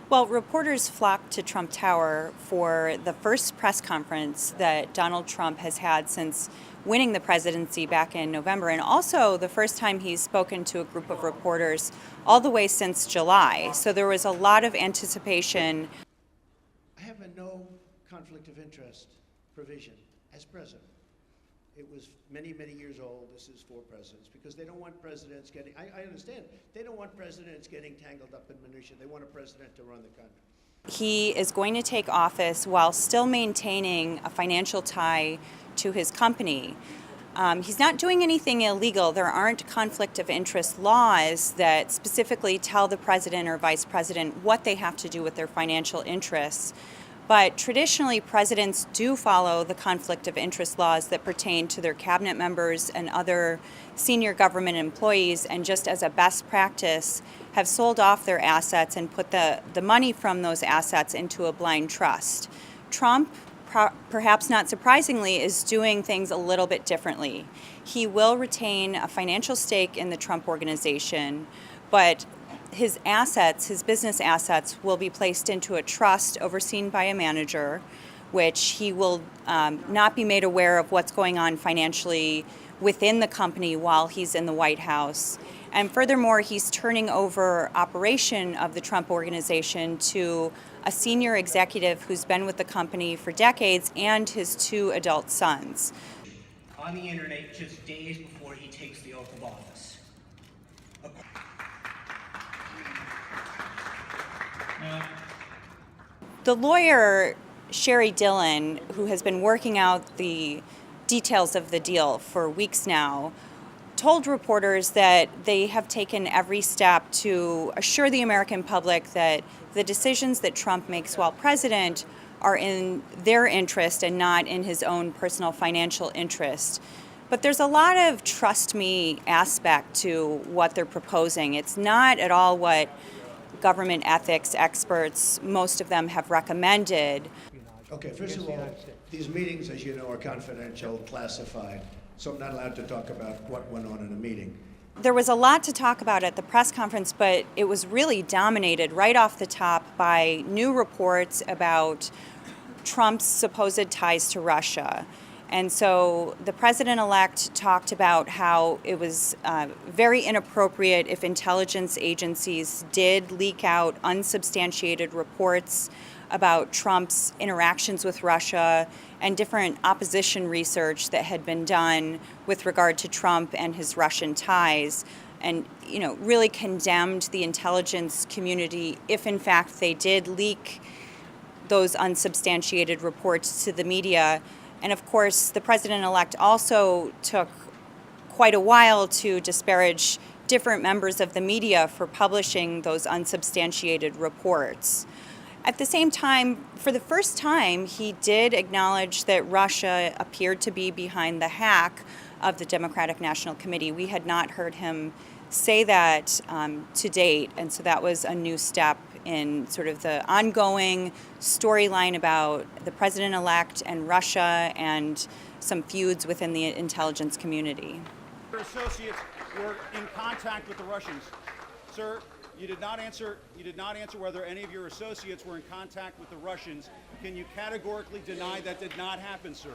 Well, reporters flocked to Trump Tower for the first press conference that Donald Trump has had since winning the presidency back in November, and also the first time he's spoken to a group of reporters all the way since July. So there was a lot of anticipation. I have a no conflict of interest provision as president. It was many, many years old. This is for presidents because they don't want presidents getting, I understand, they don't want presidents getting tangled up in minutiae. They want a president to run the country. He is going to take office while still maintaining a financial tie to his company. He's not doing anything illegal. There aren't conflict of interest laws that specifically tell the president or vice president what they have to do with their financial interests. But traditionally, presidents do follow the conflict of interest laws that pertain to their cabinet members and other senior government employees, and just as a best practice, have sold off their assets and put the money from those assets into a blind trust. Trump, perhaps not surprisingly, is doing things a little bit differently. He will retain a financial stake in the Trump Organization, but his assets, his business assets, will be placed into a trust overseen by a manager, which he will not be made aware of what's going on financially within the company while he's in the White House. And furthermore, he's turning over operation of the Trump Organization to a senior executive who's been with the company for decades and his two adult sons. On the internet just days before he takes the oath of office. The lawyer, Sherry Dillon, who has been working out the details of the deal for weeks now, told reporters that they have taken every step to assure the American public that the decisions that Trump makes while president are in their interest and not in his own personal financial interest. But there's a lot of trust me aspect to what they're proposing. It's not at all what government ethics experts, most of them, have recommended. Okay, first of all, these meetings, as you know, are confidential, classified, so I'm not allowed to talk about what went on in a meeting. There was a lot to talk about at the press conference, but it was really dominated right off the top by new reports about Trump's supposed ties to Russia. And so the president-elect talked about how it was very inappropriate if intelligence agencies did leak out unsubstantiated reports about Trump's interactions with Russia and different opposition research that had been done with regard to Trump and his Russian ties, and really condemned the intelligence community if in fact they did leak those unsubstantiated reports to the media. And of course, the president-elect also took quite a while to disparage different members of the media for publishing those unsubstantiated reports. At the same time, for the first time, he did acknowledge that Russia appeared to be behind the hack of the Democratic National Committee. We had not heard him say that to date, and so that was a new step in sort of the ongoing storyline about the president-elect and Russia and some feuds within the intelligence community. Your associates were in contact with the Russians. Sir, you did not answer whether any of your associates were in contact with the Russians. Can you categorically deny that did not happen, sir?